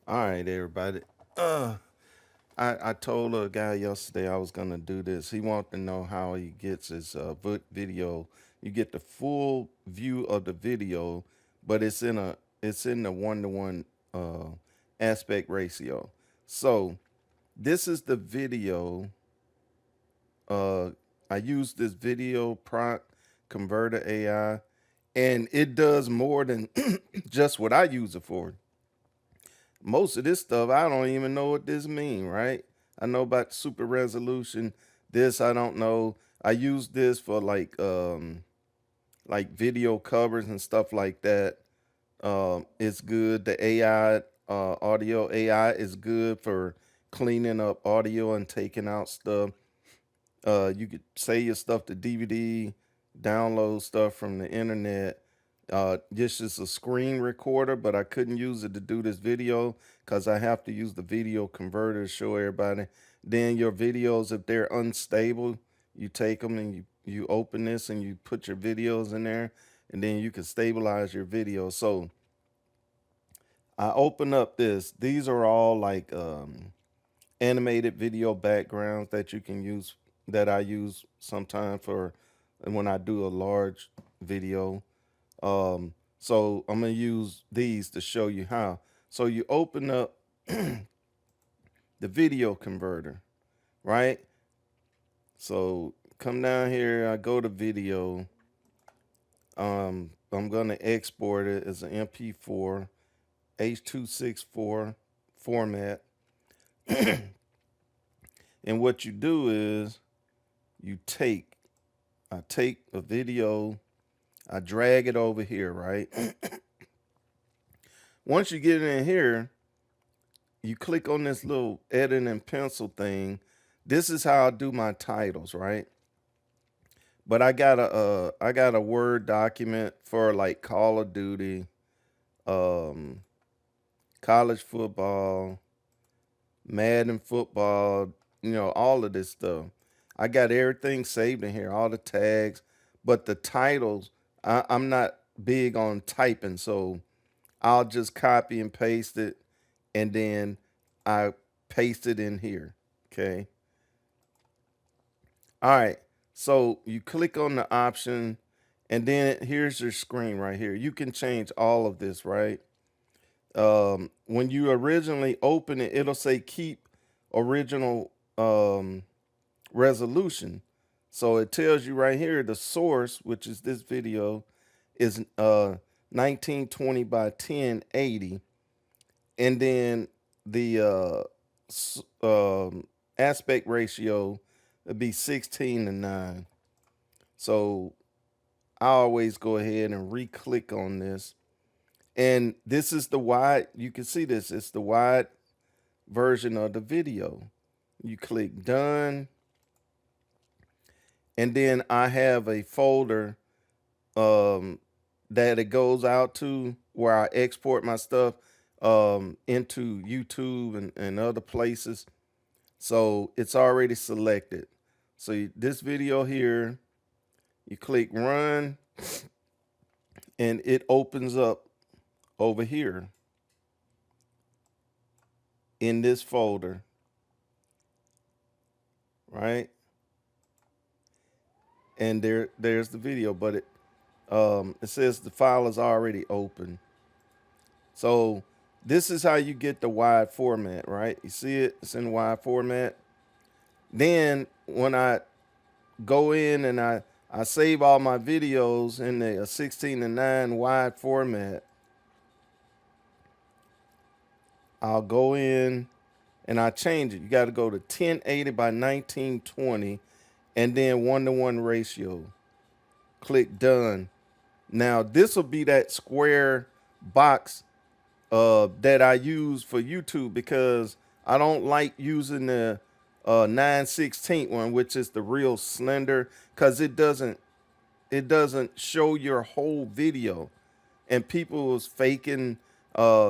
All right, everybody. Uh, I told a guy yesterday I was gonna do this. He wanted to know how he gets his video. You get the full view of the video, but it's in the 1-to-1 uh, aspect ratio. So this is the video. Uh, I use this video prompt converter AI, and it does more than just what I use it for. Most of this stuff I don't even know what this mean, right? I know about super resolution. This I don't know. I use this for like video covers and stuff like that. It's good. The AI audio AI is good for cleaning up audio and taking out stuff. You could save your stuff to DVD, download stuff from the internet. This is a screen recorder, but I couldn't use it to do this video because I have to use the video converter to show everybody. Then your videos, if they're unstable, you take them and you open this and you put your videos in there, and then you can stabilize your video. So I open up this. These are all like animated video backgrounds that you can use that I use sometimes for when I do a large video. So I'm gonna use these to show you how. So you open up the video converter, right? So come down here, I go to video. I'm gonna export it as an MP4 H.264 format. And what you do is you I take a video, I drag it over here, right? Once you get it in here, you click on this little edit and pencil thing. This is how I do my titles, right? But I got a Word document for like Call of Duty, um, college football, Madden football, all of this stuff. I got everything saved in here, all the tags, but the titles, I'm not big on typing, so I'll just copy and paste it, and then I paste it in here. Okay. All right. So you click on the option, and then here's your screen right here. You can change all of this, right? When you originally open it, it'll say keep original resolution. So it tells you right here the source, which is this video, is 1920 by 1080, and then the aspect ratio would be 16:9. So I always go ahead and re-click on this, and this is the wide. You can see this. It's the wide version of the video. You click done, and then I have a folder um, that it goes out to where I export my stuff into YouTube and other places. So it's already selected. So this video here, you click run, and it opens up over here in this folder, right? And there's the video, but it says the file is already open. So this is how you get the wide format, right? You see it? It's in wide format. Then when I go in and I save all my videos in the 16:9 wide format, I'll go in and I change it. You got to go to 1080 by 1920 and then 1-to-1 ratio. Click done. Now this will be that square box that I use for YouTube because I don't like using the 9/16 one, which is the real slender, because it doesn't show your whole video, and people was faking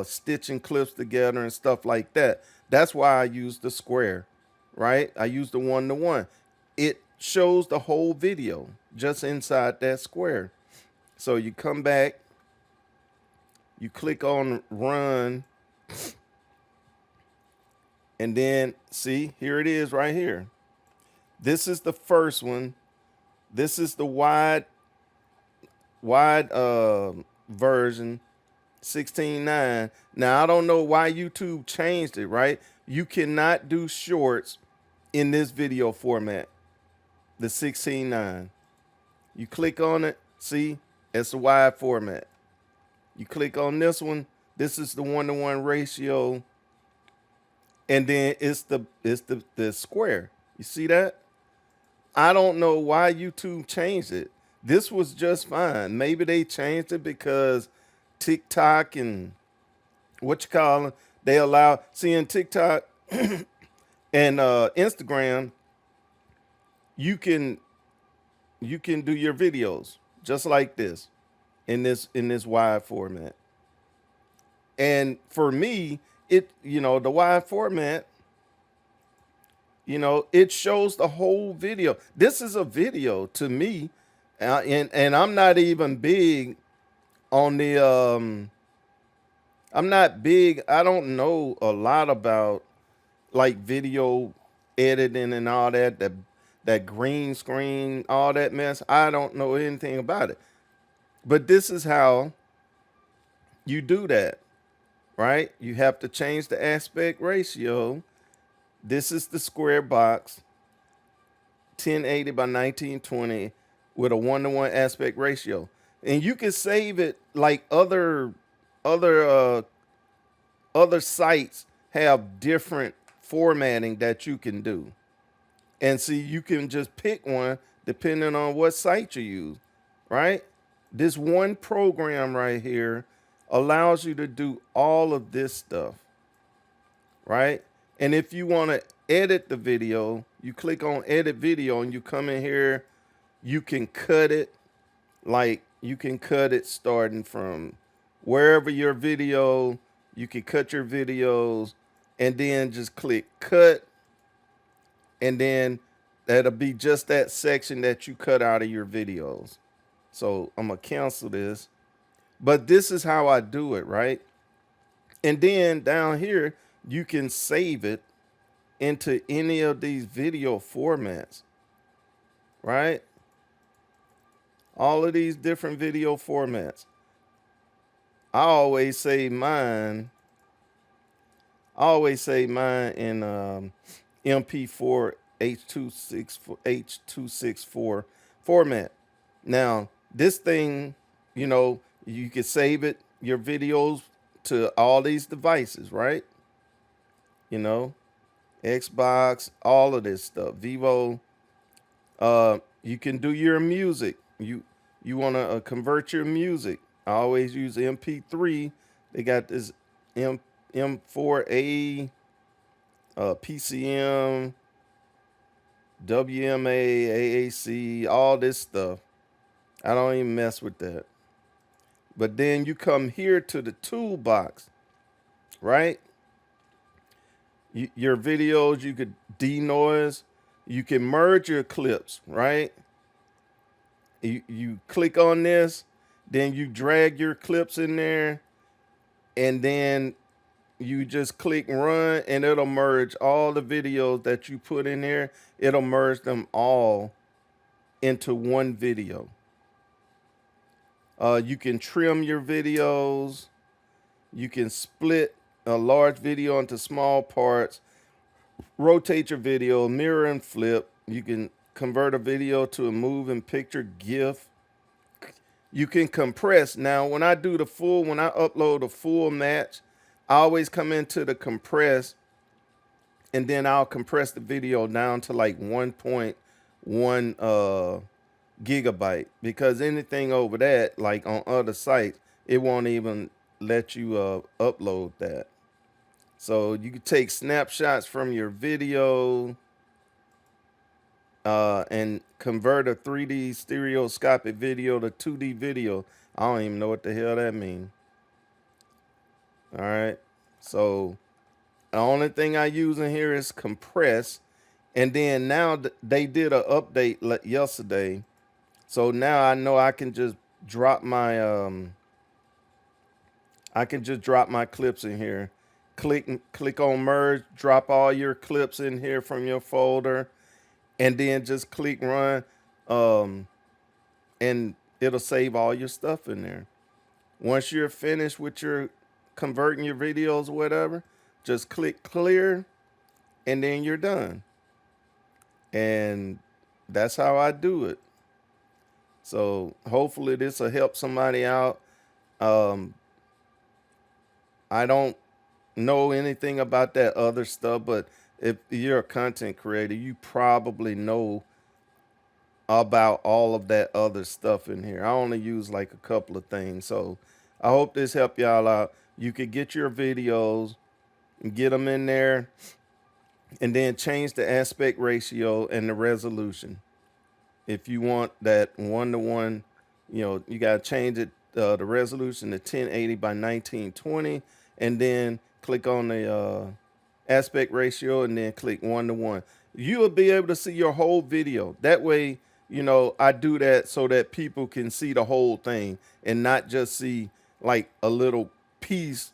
stitching clips together and stuff like that. That's why I use the square, right? I use the 1-to-1. It shows the whole video just inside that square. So you come back, you click on run, And then see, here it is right here. This is the first one. This is the wide version, 16:9. Now I don't know why YouTube changed it, right? You cannot do shorts in this video format, the 16:9. You click on it, see, it's a wide format. You click on this one, this is the 1-to-1 ratio, and then it's the square. You see that? I don't know why YouTube changed it. This was just fine. Maybe they changed it because TikTok and what you call it, they allow, seeing TikTok and Instagram, you can do your videos just like this in this wide format. And for me, the wide format, it shows the whole video. This is a video to me, and I'm not even big on the I'm not big. I don't know a lot about like video editing and all that green screen, all that mess. I don't know anything about it. But this is how you do that, right? You have to change the aspect ratio. This is the square box, 1080 by 1920 with a 1-to-1 aspect ratio. And you can save it like other sites have different formatting that you can do. And see, you can just pick one depending on what site you use, right? This one program right here allows you to do all of this stuff, right? And if you want to edit the video, you click on edit video and you come in here, you can cut it. Like you can cut it starting from wherever your video, you can cut your videos and then just click cut. And then that'll be just that section that you cut out of your videos. So I'm gonna cancel this, but this is how I do it, right? And then down here, you can save it into any of these video formats, right? All of these different video formats. I always save mine in MP4 H.264 format. Now, this thing, you can save it, your videos, to all these devices, right? Xbox, all of this stuff, Vivo. You can do your music. You want to convert your music. I always use MP3. They got this M4A, PCM, WMA, AAC, all this stuff. I don't even mess with that. But then you come here to the toolbox, right? Your videos, you could denoise. You can merge your clips, right? You click on this, then you drag your clips in there, and then you just click run, and it'll merge all the videos that you put in there. It'll merge them all into one video. You can trim your videos. You can split a large video into small parts, rotate your video, mirror and flip. You can convert a video to a moving picture GIF. You can compress. Now, when I upload a full match, I always come into the compress, and then I'll compress the video down to like 1.1 gigabyte, because anything over that, like on other sites, it won't even let you upload that. So you can take snapshots from your video and convert a 3D stereoscopic video to 2D video. I don't even know what the hell that means. All right. So the only thing I use in here is compress. And then now they did an update yesterday. So now I know I can just drop my clips in here, click on merge, drop all your clips in here from your folder, and then just click run, um, and it'll save all your stuff in there. Once you're finished with your converting your videos or whatever, just click clear, and then you're done. And that's how I do it. So hopefully this will help somebody out. Um, I don't know anything about that other stuff, but if you're a content creator, you probably know about all of that other stuff in here. I only use like a couple of things. So I hope this helped y'all out. You could get your videos and get them in there and then change the aspect ratio and the resolution. If you want that 1-to-1, you got to change it, the resolution to 1080 by 1920, and then click on the aspect ratio and then click 1-to-1. You will be able to see your whole video. That way, I do that so that people can see the whole thing and not just see like a little piece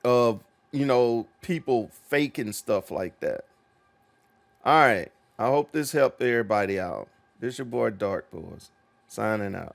of, people faking stuff like that. All right. I hope this helped everybody out. This your boy Dark Boys signing out.